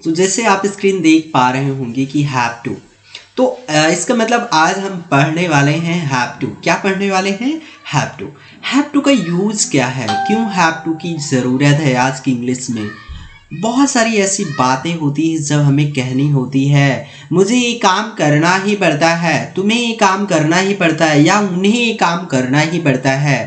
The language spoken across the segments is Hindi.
तो जैसे आप स्क्रीन देख पा रहे होंगे कि हैव टू, तो इसका मतलब आज हम पढ़ने वाले हैं हैव टू। क्या पढ़ने वाले हैं? Have to. हैव टू का यूज़ क्या है, क्यों हैव टू की ज़रूरत है आज की इंग्लिश में। बहुत सारी ऐसी बातें होती हैं जब हमें कहनी होती है मुझे ये काम करना ही पड़ता है, तुम्हें ये काम करना ही पड़ता है, या उन्हें ये काम करना ही पड़ता है।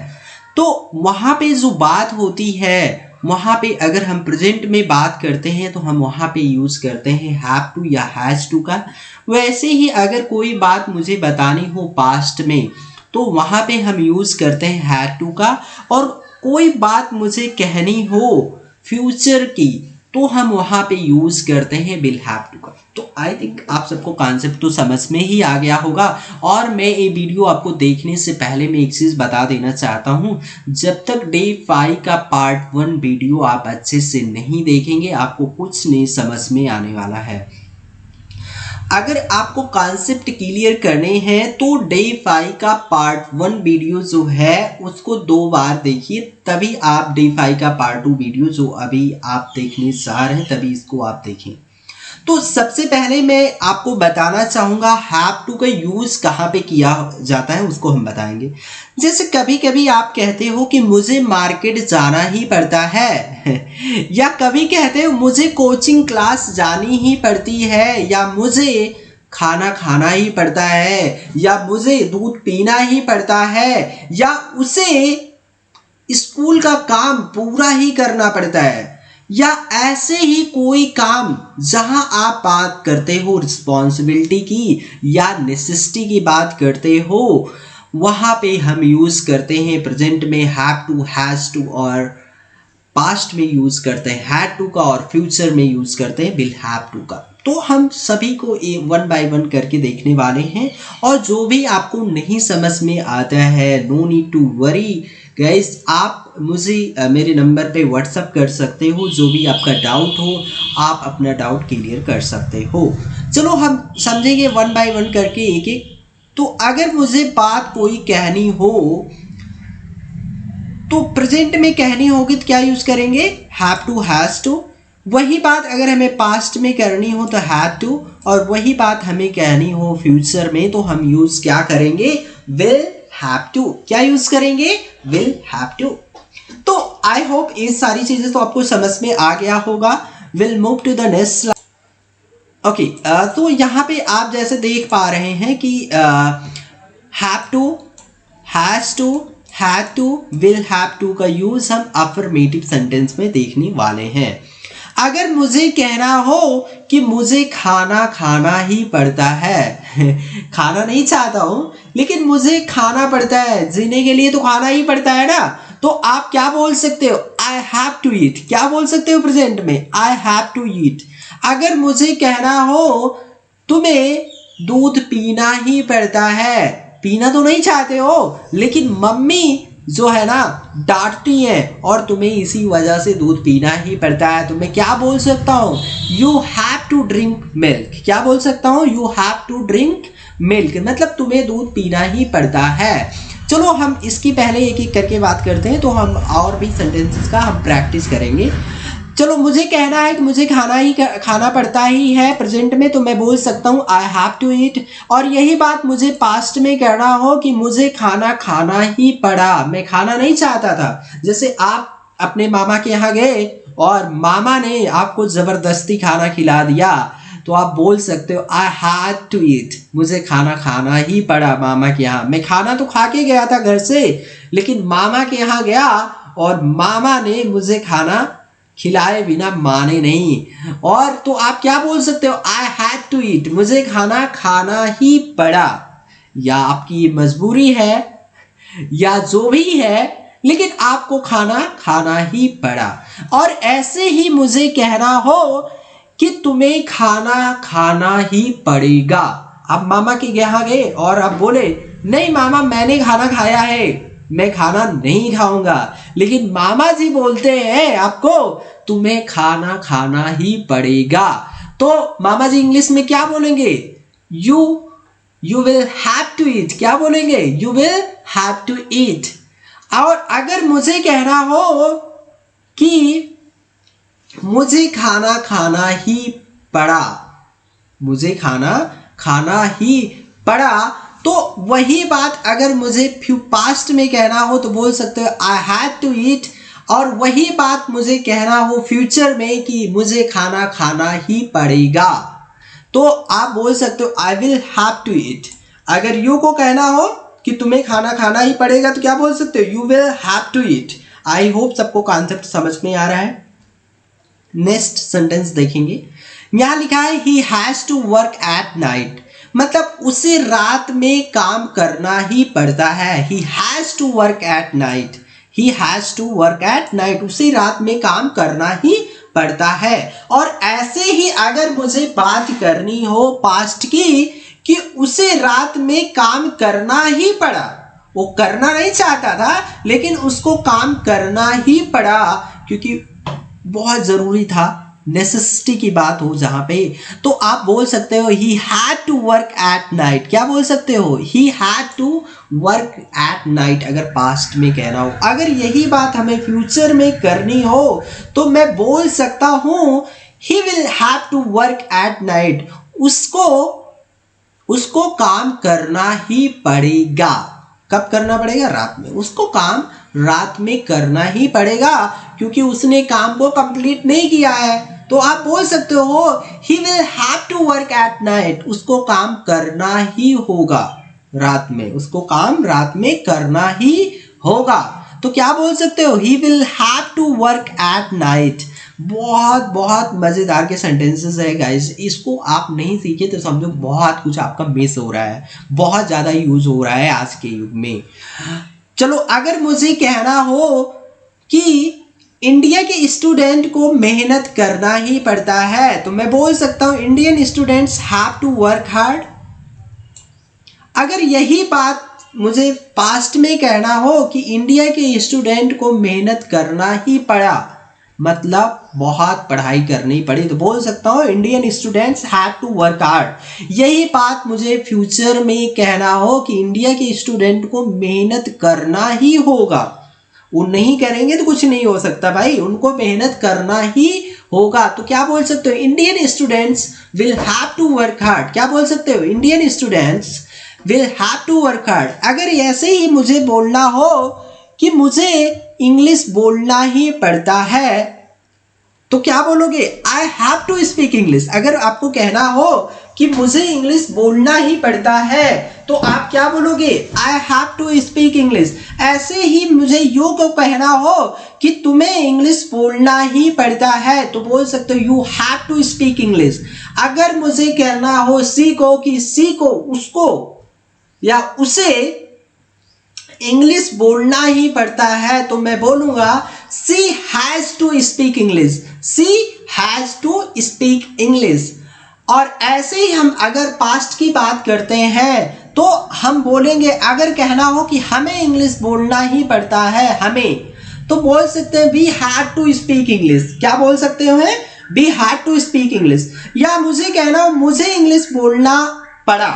तो वहाँ पे जो बात होती है, वहाँ पे अगर हम प्रेजेंट में बात करते हैं तो हम वहाँ पे यूज़ करते हैं हैव टू या हैज़ टू का। वैसे ही अगर कोई बात मुझे बतानी हो पास्ट में तो वहाँ पे हम यूज़ करते हैं हैड टू का, और कोई बात मुझे कहनी हो फ्यूचर की तो हम वहाँ पे यूज़ करते हैं विल हैव टू का। तो आई थिंक आप सबको कॉन्सेप्ट तो समझ में ही आ गया होगा। और मैं ये वीडियो आपको देखने से पहले मैं एक चीज़ बता देना चाहता हूँ, जब तक डे 5 का पार्ट 1 वीडियो आप अच्छे से नहीं देखेंगे आपको कुछ नहीं समझ में आने वाला है। अगर आपको कॉन्सेप्ट क्लियर करने हैं तो डे 5 का पार्ट 1 वीडियो जो है उसको 2 बार देखिए, तभी आप डे 5 का पार्ट 2 वीडियो जो अभी आप देखने जा रहे हैं तभी इसको आप देखें। तो सबसे पहले मैं आपको बताना चाहूँगा हैव टू का यूज़ कहाँ पे किया जाता है उसको हम बताएंगे। जैसे कभी कभी आप कहते हो कि मुझे मार्केट जाना ही पड़ता है या कभी कहते हो मुझे कोचिंग क्लास जानी ही पड़ती है, या मुझे खाना खाना ही पड़ता है, या मुझे दूध पीना ही पड़ता है, या उसे स्कूल का काम पूरा ही करना पड़ता है, या ऐसे ही कोई काम जहां आप बात करते हो रिस्पॉन्सिबिलिटी की या नेसेसिटी की बात करते हो, वहां पे हम यूज करते हैं प्रेजेंट में हैव टू, हैज टू, और पास्ट में यूज करते हैं हैड टू का, और फ्यूचर में यूज करते हैं विल हैव टू का। तो हम सभी को वन बाय वन करके देखने वाले हैं, और जो भी आपको नहीं समझ में आता है no need to worry guys, आप मुझे मेरे नंबर पे व्हाट्सअप कर सकते हो, जो भी आपका डाउट हो आप अपना डाउट क्लियर कर सकते हो। चलो हम समझेंगे वन बाय वन करके एक एक। तो अगर मुझे बात कोई कहनी हो तो प्रेजेंट में कहनी होगी तो क्या यूज करेंगे? Have to, has to. वही बात अगर हमें पास्ट में करनी हो तो हैड टू, और वही बात हमें कहनी हो फ्यूचर में तो हम यूज क्या करेंगे? Will have to. क्या यूज करेंगे? Will have to. तो आई होप ये सारी चीजें तो आपको समझ में आ गया होगा। Will move to the next slide. Okay, तो यहाँ पे आप जैसे देख पा रहे हैं कि have to, has to, had to, will have to का यूज हम अफर्मेटिव सेंटेंस में देखने वाले हैं। अगर मुझे कहना हो कि मुझे खाना खाना ही पड़ता है खाना नहीं चाहता हूं लेकिन मुझे खाना पड़ता है, जीने के लिए तो खाना ही पड़ता है ना, तो आप क्या बोल सकते हो? I have to eat. क्या बोल सकते हो प्रेजेंट में? I have to eat. अगर मुझे कहना हो तुम्हें दूध पीना ही पड़ता है, पीना तो नहीं चाहते हो लेकिन मम्मी जो है ना डांटती है और तुम्हें इसी वजह से दूध पीना ही पड़ता है, तो मैं क्या बोल सकता हूँ? You have to drink milk. क्या बोल सकता हूँ? You have to drink milk, मतलब तुम्हें दूध पीना ही पड़ता है। चलो हम इसकी पहले एक एक करके बात करते हैं, तो हम और भी सेंटेंसेस का हम प्रैक्टिस करेंगे। चलो मुझे कहना है कि मुझे खाना पड़ता ही है प्रेजेंट में, तो मैं बोल सकता हूँ आई हैव टू ईट। और यही बात मुझे पास्ट में कहना हो कि मुझे खाना खाना ही पड़ा, मैं खाना नहीं चाहता था। जैसे आप अपने मामा के यहाँ गए और मामा ने आपको जबरदस्ती खाना खिला दिया, तो आप बोल सकते हो आई हैड टू ईट, मुझे खाना खाना ही पड़ा मामा के यहाँ। मैं खाना तो खा के गया था घर से, लेकिन मामा के यहाँ गया और मामा ने मुझे खाना खिलाए बिना माने नहीं। और तो आप क्या बोल सकते हो? आई हैड टू ईट, मुझे खाना खाना ही पड़ा, या आपकी मजबूरी है या जो भी है, लेकिन आपको खाना खाना ही पड़ा। और ऐसे ही मुझे कहना हो कि तुम्हें खाना खाना ही पड़ेगा। आप मामा के यहाँ गए और आप बोले नहीं मामा मैंने खाना खाया है, मैं खाना नहीं खाऊंगा, लेकिन मामा जी बोलते हैं आपको तुम्हें खाना खाना ही पड़ेगा, तो मामा जी इंग्लिश में क्या बोलेंगे? You will have to eat. क्या बोलेंगे? You will have to eat. और अगर मुझे कहना हो कि मुझे खाना खाना ही पड़ा, मुझे खाना खाना ही पड़ा। तो वही बात अगर मुझे पास्ट में कहना हो तो बोल सकते हो आई हैड टू ईट, और वही बात मुझे कहना हो फ्यूचर में कि मुझे खाना खाना ही पड़ेगा तो आप बोल सकते हो I will have to eat. अगर यू को कहना हो कि तुम्हें खाना खाना ही पड़ेगा तो क्या बोल सकते हो, you will have to eat. I hope सबको कॉन्सेप्ट समझ में आ रहा है। नेक्स्ट सेंटेंस देखेंगे, यहां लिखा है he has to work at night, मतलब उसे रात में काम करना ही पड़ता है। He has to work at night, he has to work at night, उसे रात में काम करना ही पड़ता है। और ऐसे ही अगर मुझे बात करनी हो पास्ट की कि उसे रात में काम करना ही पड़ा, वो करना नहीं चाहता था लेकिन उसको काम करना ही पड़ा क्योंकि बहुत जरूरी था, नेसेसिटी की बात हो जहां पे, तो आप बोल सकते हो he had to work at night. क्या बोल सकते हो, he had to work at night अगर पास्ट में कहना हो। अगर यही बात हमें फ्यूचर में करनी हो तो मैं बोल सकता हूं he will have to work at night, उसको काम करना ही पड़ेगा। कब करना पड़ेगा, रात में, उसको काम रात में करना ही पड़ेगा क्योंकि उसने काम को कंप्लीट नहीं किया है। तो आप बोल सकते हो he will have to work at night, उसको काम करना ही होगा रात में, उसको काम रात में करना ही होगा। तो क्या बोल सकते हो, he will have to work at night. बहुत बहुत मजेदार के सेंटेंसेस है गाइस, इसको आप नहीं सीखे तो समझो बहुत कुछ आपका मिस हो रहा है, बहुत ज्यादा यूज हो रहा है आज के युग में। चलो अगर मुझे कहना हो कि इंडिया के स्टूडेंट को मेहनत करना ही पड़ता है तो मैं बोल सकता हूं Indian students have to work hard. अगर यही बात मुझे पास्ट में कहना हो कि इंडिया के स्टूडेंट को मेहनत करना ही पड़ा, मतलब बहुत पढ़ाई करनी पड़ी, तो बोल सकता हूं Indian students have to work hard. यही बात मुझे फ्यूचर में कहना हो कि इंडिया के स्टूडेंट को मेहनत करना ही होगा, वो नहीं करेंगे तो कुछ नहीं हो सकता भाई, उनको मेहनत करना ही होगा। तो क्या बोल सकते हो, Indian students will have to work hard. क्या बोल सकते हो, Indian students will have to work hard. अगर ऐसे ही मुझे बोलना हो कि मुझे इंग्लिश बोलना ही पड़ता है तो क्या बोलोगे, I have to speak English. अगर आपको कहना हो कि मुझे इंग्लिश बोलना ही पड़ता है तो आप क्या बोलोगे, I have to speak English. ऐसे ही मुझे यू को कहना हो कि तुम्हें इंग्लिश बोलना ही पड़ता है तो बोल सकते हो you have to speak English. अगर मुझे कहना हो सी को कि सी को, उसको या उसे इंग्लिश बोलना ही पड़ता है तो मैं बोलूंगा she has to speak English, she has to speak English. और ऐसे ही हम अगर पास्ट की बात करते हैं तो हम बोलेंगे, अगर कहना हो कि हमें इंग्लिश बोलना ही पड़ता है, हमें, तो बोल सकते हैं we had to speak English. क्या बोल सकते हो, we had to speak English. या मुझे कहना हो मुझे इंग्लिश बोलना पड़ा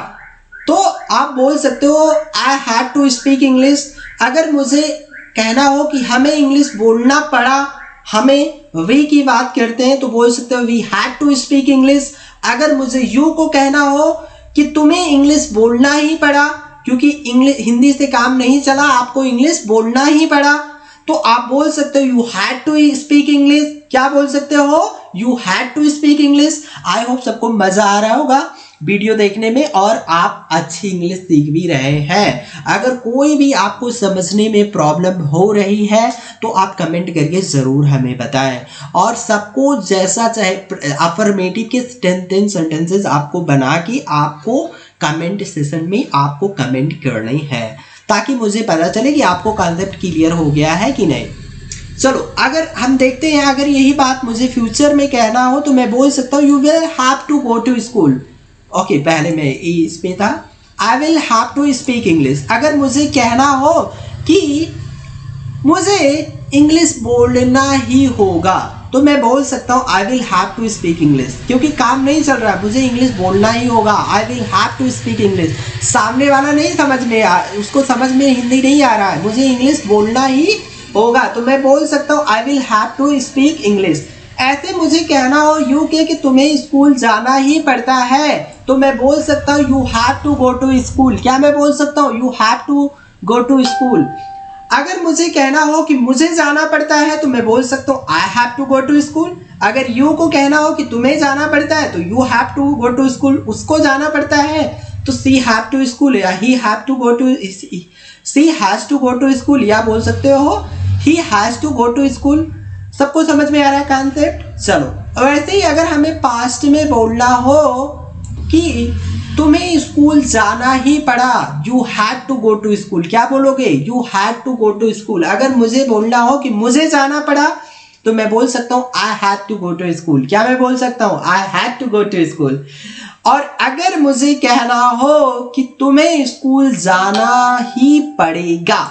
तो आप बोल सकते हो I had to speak English. अगर मुझे कहना हो कि हमें इंग्लिश बोलना पड़ा, हमें वी की बात करते हैं तो बोल सकते हो we had to speak English. अगर मुझे यू को कहना हो कि तुम्हें इंग्लिश बोलना ही पड़ा क्योंकि इंग्लिश हिंदी से काम नहीं चला, आपको इंग्लिश बोलना ही पड़ा, तो आप बोल सकते हो you had to speak English. क्या बोल सकते हो, you had to speak English. I hope सबको मजा आ रहा होगा वीडियो देखने में और आप अच्छी इंग्लिश सीख भी रहे हैं। अगर कोई भी आपको समझने में प्रॉब्लम हो रही है तो आप कमेंट करके ज़रूर हमें बताएं। और सबको जैसा चाहे अफर्मेटिव के 10 सेंटेंसेस आपको बना के आपको कमेंट सेशन में आपको कमेंट करने हैं ताकि मुझे पता चले कि आपको कॉन्सेप्ट क्लियर हो गया है कि नहीं। चलो अगर हम देखते हैं, अगर यही बात मुझे फ्यूचर में कहना हो तो मैं बोल सकता हूँ you will have to go to school. Okay, पहले मैं इस पे था, I will have to speak English. अगर मुझे कहना हो कि मुझे इंग्लिश बोलना ही होगा तो मैं बोल सकता हूँ I will have to speak English, क्योंकि काम नहीं चल रहा है, मुझे इंग्लिश बोलना ही होगा, I will have to speak English. सामने वाला नहीं समझ में उसको समझ में हिंदी नहीं आ रहा है, मुझे इंग्लिश बोलना ही होगा तो मैं बोल सकता हूँ I will have to speak English. ऐसे मुझे कहना हो यू कि तुम्हें स्कूल जाना ही पड़ता है, तो मैं बोल सकता हूँ you have to go to school. क्या मैं बोल सकता हूँ? You have to go to school. अगर मुझे कहना हो कि मुझे जाना पड़ता है तो मैं बोल सकता हूँ I have to go to school. अगर यू को कहना हो कि तुम्हें जाना पड़ता है तो you have to go to school, उसको जाना पड़ता है तो सी हैव टू स्कूल या he have to go to, she has to go to school या बोल सकते हो he has to go to school. सबको समझ में आ रहा है कॉन्सेप्ट? चलो, वैसे ही अगर हमें पास्ट में बोलना हो कि तुम्हें स्कूल जाना ही पड़ा, you had to go to school, क्या बोलोगे? You had to go to school. अगर मुझे बोलना हो कि मुझे जाना पड़ा तो मैं बोल सकता हूँ I had to go to school. क्या मैं बोल सकता हूँ? I had to go to school. और अगर मुझे कहना हो कि तुम्हें स्कूल जाना ही पड़ेगा,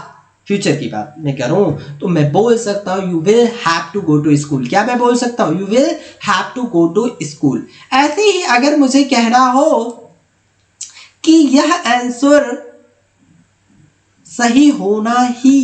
फ्यूचर की बात मैं करूं, तो मैं बोल सकता हूं you will have to go to school. क्या मैं बोल सकता हूं? You will have to go to school. ऐसे ही अगर मुझे कहना हो कि यह आंसर सही होना ही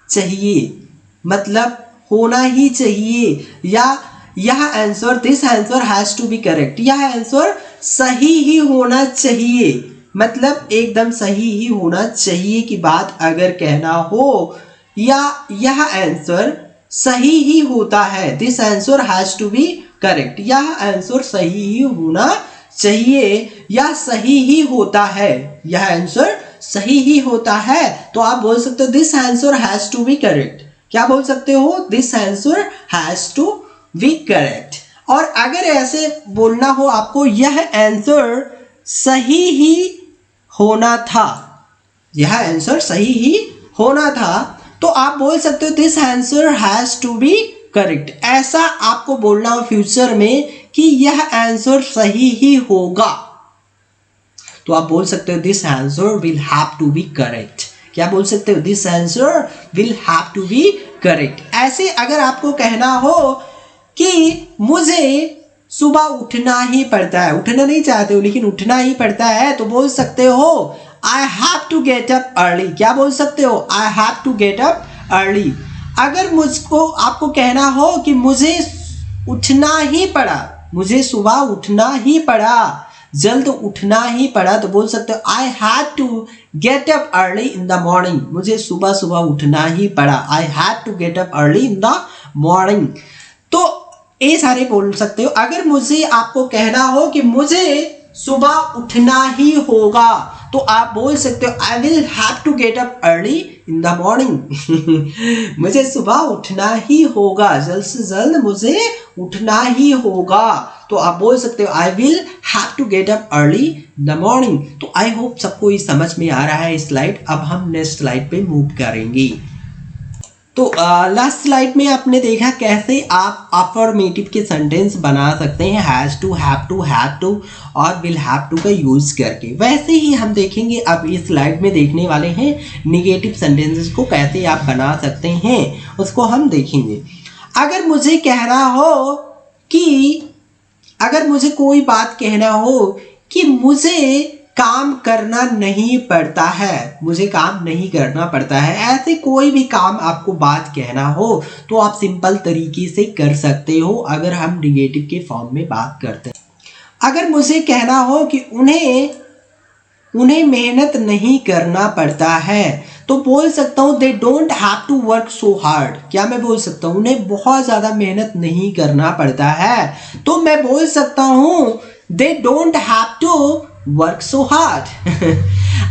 चाहिए, मतलब होना ही चाहिए, या यह answer, this answer has to be correct, यह आंसर सही ही होना चाहिए, मतलब एकदम सही ही होना चाहिए की बात अगर कहना हो, या यह आंसर सही ही होता है, this answer has to be correct, यह आंसर सही ही होना चाहिए या सही ही होता है, यह आंसर सही ही होता है, तो आप बोल सकते हो this answer has to be correct. क्या बोल सकते हो? This answer has to be correct. और अगर ऐसे बोलना हो आपको यह आंसर सही ही होना था, यह आंसर सही ही होना था, तो आप बोल सकते हो this answer has to be correct. ऐसा आपको बोलना हो फ्यूचर में कि यह आंसर सही ही होगा, तो आप बोल सकते हो this answer will have to be correct. क्या बोल सकते हो? This answer will have to be correct. ऐसे अगर आपको कहना हो कि मुझे सुबह उठना ही पड़ता है, उठना नहीं चाहते हो लेकिन उठना ही पड़ता है, तो बोल सकते हो I have to get up early. क्या बोल सकते हो? I have to get up early. अगर मुझको आपको कहना हो कि मुझे उठना ही पड़ा, मुझे सुबह उठना ही पड़ा, जल्द उठना ही पड़ा, तो बोल सकते हो I had to get up early in the morning. मुझे सुबह सुबह उठना ही पड़ा, I had to get up early in the morning. तो ये सारे बोल सकते हो। अगर मुझे आपको कहना हो कि मुझे सुबह उठना ही होगा, तो आप बोल सकते हो I will have to get up early in the morning. मुझे सुबह उठना ही होगा, जल्द से जल्द मुझे उठना ही होगा, तो आप बोल सकते हो I will have to get up early in the morning. तो आई होप सबको ये समझ में आ रहा है स्लाइड। अब हम नेक्स्ट स्लाइड पे मूव करेंगे। तो लास्ट स्लाइड में आपने देखा कैसे आप अफर्मेटिव के सेंटेंस बना सकते हैं हैज टू, हैव टू और विल हैव टू का यूज करके। वैसे ही हम देखेंगे अब इस स्लाइड में देखने वाले हैं निगेटिव सेंटेंसेस को कैसे आप बना सकते हैं, उसको हम देखेंगे। अगर मुझे कहना हो कि, अगर मुझे कोई बात कहना हो कि मुझे काम करना नहीं पड़ता है, मुझे काम नहीं करना पड़ता है, ऐसे कोई भी काम आपको बात कहना हो तो आप सिंपल तरीके से कर सकते हो अगर हम निगेटिव के फॉर्म में बात करते हैं। अगर मुझे कहना हो कि उन्हें मेहनत नहीं करना पड़ता है, तो बोल सकता हूँ they don't have to work so hard. क्या मैं बोल सकता हूँ? उन्हें बहुत ज़्यादा मेहनत नहीं करना पड़ता है, तो मैं बोल सकता हूँ they don't have to work so hard.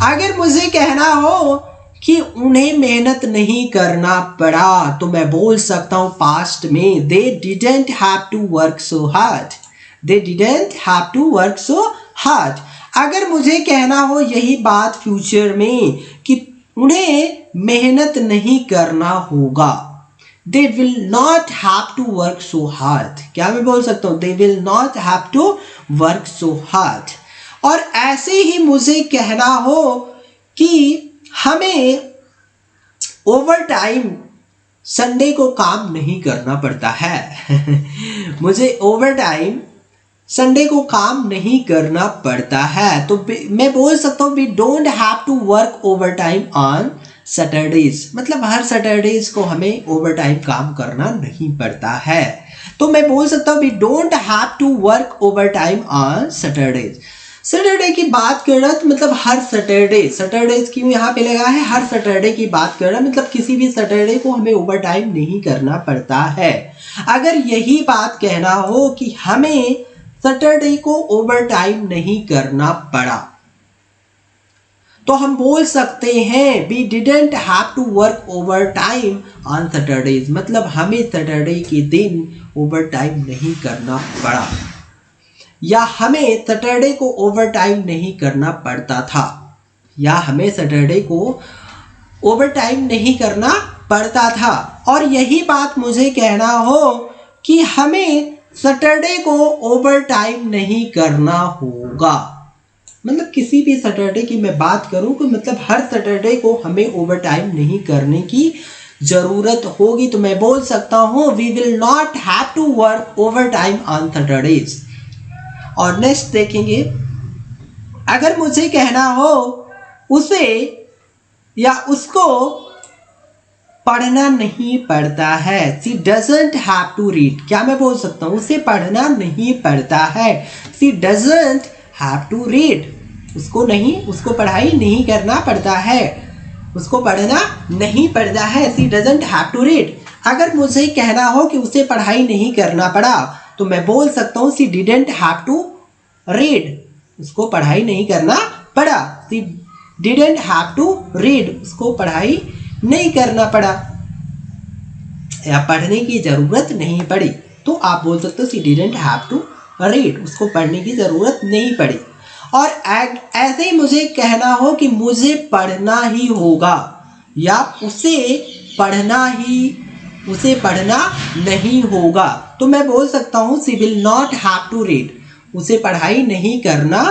अगर मुझे कहना हो कि उन्हें मेहनत नहीं करना पड़ा, तो मैं बोल सकता हूँ पास्ट में they didn't have to work so hard, they didn't have to work so hard. अगर मुझे कहना हो यही बात फ्यूचर में कि उन्हें मेहनत नहीं करना होगा, they will not have to work so hard. क्या मैं बोल सकता हूँ? They will not have to work so hard. और ऐसे ही मुझे कहना हो कि हमें ओवर टाइम संडे को काम नहीं करना पड़ता है। मुझे ओवर टाइम संडे को काम नहीं करना पड़ता है, तो मैं बोल सकता हूँ we don't have to work overtime on Saturdays, मतलब हर सैटरडेज को हमें ओवर टाइम काम करना नहीं पड़ता है। तो मैं बोल सकता हूँ we don't have to work overtime on Saturdays. Saturday की बात कर रहा तो मतलब हर सैटरडे, सैटरडेज क्यों यहाँ पे लगा है, हर सैटरडे की बात कर रहा मतलब किसी भी सैटरडे को हमें ओवर टाइम नहीं करना पड़ता है। अगर यही बात कहना हो कि हमें सैटरडे को ओवर टाइम नहीं करना पड़ा तो हम बोल सकते हैं we didn't have to work overtime on Saturdays, मतलब हमें सैटरडे के दिन ओवर टाइम नहीं करना पड़ा या हमें सैटरडे को ओवर टाइम नहीं करना पड़ता था, या हमें सैटरडे को ओवर टाइम नहीं करना पड़ता था। और यही बात मुझे कहना हो कि हमें सैटरडे को ओवर टाइम नहीं करना होगा, मतलब किसी भी सैटरडे की मैं बात करूं तो मतलब हर सैटरडे को हमें ओवर टाइम नहीं करने की जरूरत होगी, तो मैं बोल सकता हूं we will not have to work overtime on Saturdays. और नेक्स्ट देखेंगे, अगर मुझे कहना हो उसे या उसको पढ़ना नहीं पड़ता है, she doesn't have to read, क्या मैं बोल सकता हूँ उसे पढ़ना नहीं पड़ता है, she doesn't have to read, उसको पढ़ाई नहीं करना पड़ता है, उसको पढ़ना नहीं पड़ता है, she doesn't have to read. अगर मुझे कहना हो कि उसे पढ़ाई नहीं करना पड़ा तो मैं बोल सकता हूँ she didn't have to read, उसको पढ़ाई नहीं करना पड़ा, she didn't have to read, उसको पढ़ाई नहीं करना पड़ा या पढ़ने की जरूरत नहीं पड़ी, तो आप बोल सकते हो she didn't have to read, उसको पढ़ने की जरूरत नहीं पड़ी। और ऐसे ही मुझे कहना हो कि मुझे पढ़ना ही होगा या उसे पढ़ना नहीं होगा, तो मैं बोल सकता हूँ she will not have to read, उसे पढ़ाई नहीं करना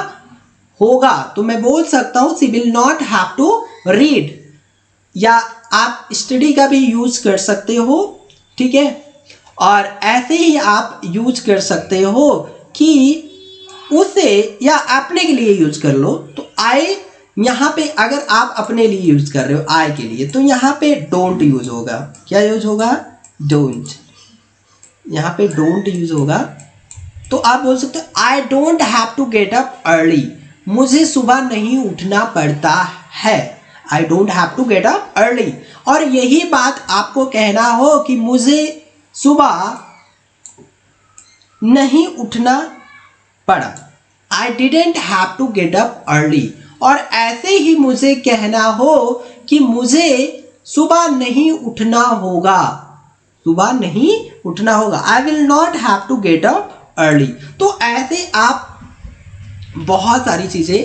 होगा, तो मैं बोल सकता हूँ she will not have to read. या आप स्टडी का भी यूज कर सकते हो, ठीक है, और ऐसे ही आप यूज कर सकते हो कि उसे या अपने के लिए यूज कर लो, तो आई यहाँ पे अगर आप अपने लिए यूज कर रहे हो आई के लिए तो यहाँ पे डोंट यूज होगा, क्या यूज होगा, डोंट, यहाँ पे डोंट यूज होगा। तो आप बोल सकते हो I don't have to get up early, मुझे सुबह नहीं उठना पड़ता है, I don't have to get up early. और यही बात आपको कहना हो कि मुझे सुबह नहीं उठना पड़ा, I didn't have to get up early. और ऐसे ही मुझे कहना हो कि मुझे सुबह नहीं उठना होगा, सुबह नहीं उठना होगा, I will not have to get up early. तो ऐसे आप बहुत सारी चीजें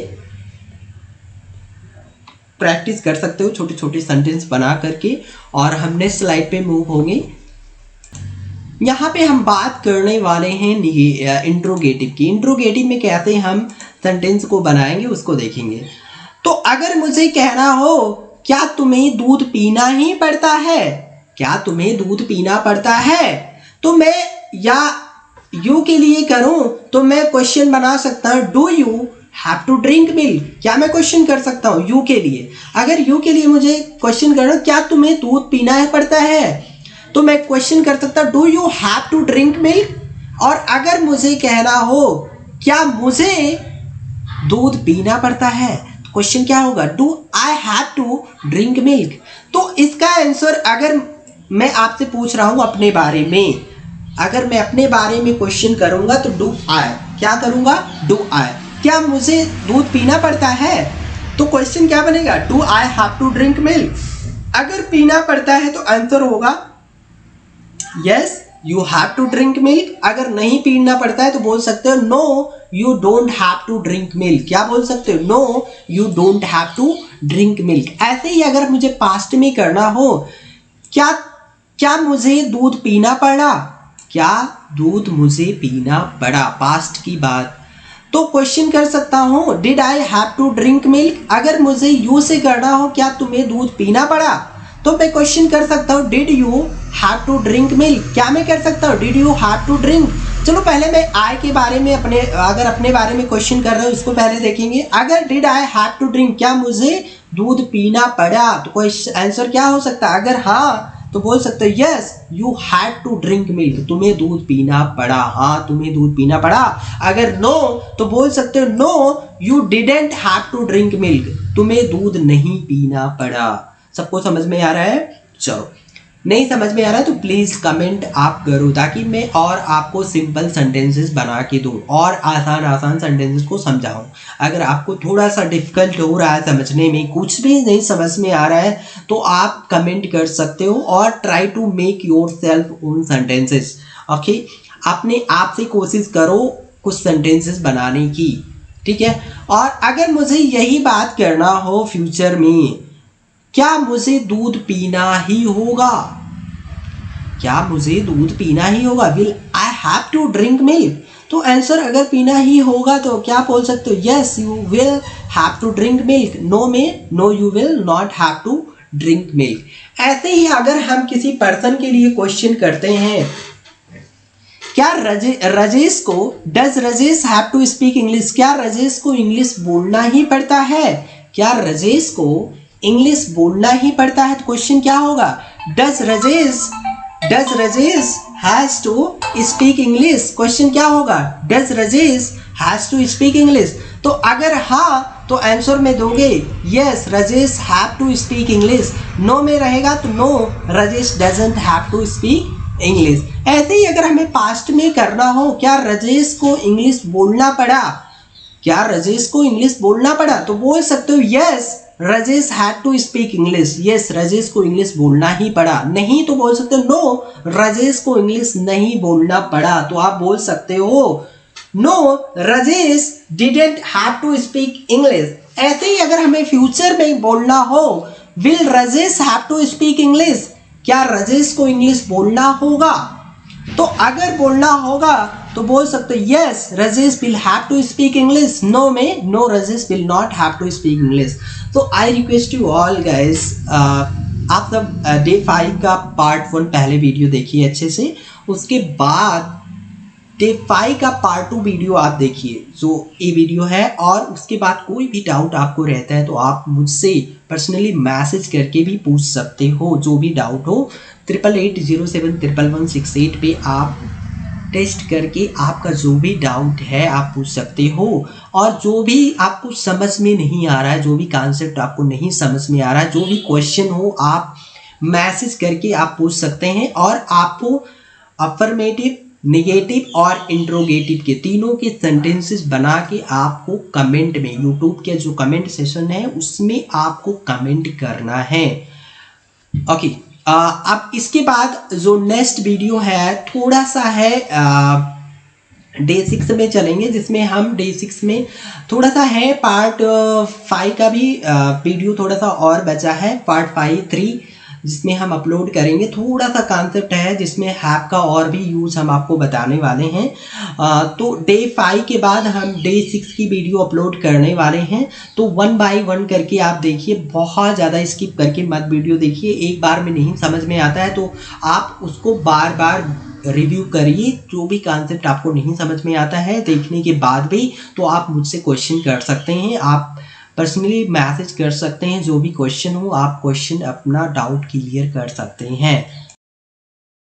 प्रैक्टिस कर सकते हो छोटे छोटे सेंटेंस बना करके। और हम नेक्स्ट स्लाइड पे मूव होंगे। यहाँ पे हम बात करने वाले हैं इंट्रोगेटिव की। इंट्रोगेटिव में कैसे हम सेंटेंस को बनाएंगे उसको देखेंगे। तो अगर मुझे कहना हो क्या तुम्हें दूध पीना ही पड़ता है, क्या तुम्हें दूध पीना पड़ता है, तो मैं या यू के लिए करूं तो मैं क्वेश्चन बना सकता हूं do you have to drink milk, क्या मैं क्वेश्चन कर सकता हूं यू के लिए। अगर यू के लिए मुझे क्वेश्चन करना क्या तुम्हें दूध पीना है पड़ता है, तो मैं क्वेश्चन कर सकता हूं do you have to drink milk. और अगर मुझे कहना हो क्या मुझे दूध पीना पड़ता है, तो क्वेश्चन क्या होगा do I have to drink milk. तो इसका आंसर अगर मैं आपसे पूछ रहा हूं अपने बारे में, अगर मैं अपने बारे में क्वेश्चन करूंगा तो डू आई, क्या करूंगा डू आई, क्या मुझे दूध पीना पड़ता है, तो क्वेश्चन क्या बनेगा do I have to drink milk. अगर पीना पड़ता है तो आंसर होगा yes you have to drink milk. अगर नहीं पीना पड़ता है तो बोल सकते हो no you don't have to drink milk, क्या बोल सकते हो no you don't have to drink milk. ऐसे ही अगर मुझे पास्ट में करना हो क्या मुझे दूध पीना पड़ा, क्या दूध मुझे पीना पड़ा, पास्ट की बात, तो क्वेश्चन कर सकता हूं did I have to drink milk. अगर मुझे यू से करना हो क्या तुम्हें दूध पीना पड़ा, तो मैं क्वेश्चन कर सकता हूं did you have to drink milk, क्या मैं कर सकता हूं did you have to drink. चलो पहले मैं आई के बारे में अपने बारे में क्वेश्चन कर रहा हूं उसको पहले देखेंगे। अगर did I have to drink क्या मुझे दूध पीना पड़ा, तो कोई आंसर क्या हो सकता है? अगर हाँ तो बोल सकते हो yes you had to drink milk, तुम्हें दूध पीना पड़ा, हाँ तुम्हें दूध पीना पड़ा। अगर नो तो बोल सकते हो no you didn't have to drink milk, तुम्हें दूध नहीं पीना पड़ा। सबको समझ में आ रहा है? चलो, नहीं समझ में आ रहा है तो प्लीज़ कमेंट आप करो, ताकि मैं और आपको सिंपल सेंटेंसेस बना के दूँ और आसान आसान सेंटेंसेस को समझाऊँ। अगर आपको थोड़ा सा डिफिकल्ट हो रहा है समझने में, कुछ भी नहीं समझ में आ रहा है, तो आप कमेंट कर सकते हो और try to make yourself own sentences. Okay, अपने आप से कोशिश करो कुछ सेंटेंसेस बनाने की, ठीक है। और अगर मुझे यही बात करना हो फ्यूचर में, क्या मुझे दूध पीना ही होगा? क्या मुझे दूध पीना ही होगा? Will I have to drink milk? तो आंसर अगर पीना ही होगा तो क्या बोल सकते हो? Yes you will have to drink milk. No में no you will not have to drink milk. ऐसे ही अगर हम किसी पर्सन के लिए क्वेश्चन करते हैं, क्या राजेश को does Rajesh have to speak English? क्या राजेश को इंग्लिश बोलना ही पड़ता है? क्या राजेश को इंग्लिश बोलना ही पड़ता है? तो क्वेश्चन क्या होगा? Does Rajesh has to speak English? Question क्या होगा? Does Rajesh has to speak English? तो अगर हाँ तो आंसर में दोगे yes Rajesh have to speak English. No में रहेगा तो no Rajesh doesn't have to speak English. ऐसे ही अगर हमें पास्ट में करना हो, क्या राजेश को इंग्लिश बोलना पड़ा? क्या राजेश को इंग्लिश बोलना पड़ा? तो बोल सकते हो yes Rajesh had to speak English. Yes Rajesh को इंग्लिश बोलना ही पड़ा। नहीं तो बोल सकते हो नो राजेश को इंग्लिश नहीं बोलना पड़ा। तो आप बोल सकते हो no Rajesh didn't have to speak English. ऐसे ही अगर हमें फ्यूचर में बोलना हो, will Rajesh have to speak English? क्या राजेश को इंग्लिश बोलना होगा? तो अगर बोलना होगा तो बोल सकते हो yes Rajesh will have to speak English. No में no Rajesh will not have to speak English. तो I request you all guys, आप सब डे 5 का पार्ट 1 पहले वीडियो देखिए अच्छे से, उसके बाद डे 5 का पार्ट 2 वीडियो आप देखिए जो ये वीडियो है। और उसके बाद कोई भी डाउट आपको रहता है तो आप मुझसे पर्सनली मैसेज करके भी पूछ सकते हो। जो भी डाउट हो 8880711168 पे आप टेस्ट करके आपका जो भी डाउट है आप पूछ सकते हो। और जो भी आपको समझ में नहीं आ रहा है, जो भी कॉन्सेप्ट आपको नहीं समझ में आ रहा है, जो भी क्वेश्चन हो आप मैसेज करके आप पूछ सकते हैं। और आपको अफर्मेटिव, नेगेटिव और इंट्रोगेटिव के तीनों के सेंटेंसेस बना के आपको कमेंट में, यूट्यूब के जो कमेंट सेशन है उसमें आपको कमेंट करना है। ओके, अब इसके बाद जो नेक्स्ट वीडियो है थोड़ा सा है डे 6 में चलेंगे, जिसमें हम डे 6 में थोड़ा सा है पार्ट 5 का भी वीडियो थोड़ा सा और बचा है, पार्ट 5, 3 जिसमें हम अपलोड करेंगे। थोड़ा सा कॉन्सेप्ट है जिसमें हैप का और भी यूज़ हम आपको बताने वाले हैं। तो डे 5 के बाद हम डे 6 की वीडियो अपलोड करने वाले हैं। तो 1 बाय 1 करके आप देखिए, बहुत ज़्यादा स्किप करके मत वीडियो देखिए। एक बार में नहीं समझ में आता है तो आप उसको बार बार रिव्यू करिए। जो भी कॉन्सेप्ट आपको नहीं समझ में आता है देखने के बाद भी, तो आप मुझसे क्वेश्चन कर सकते हैं, आप पर्सनली मैसेज कर सकते हैं। जो भी क्वेश्चन हो आप क्वेश्चन अपना डाउट क्लियर कर सकते हैं।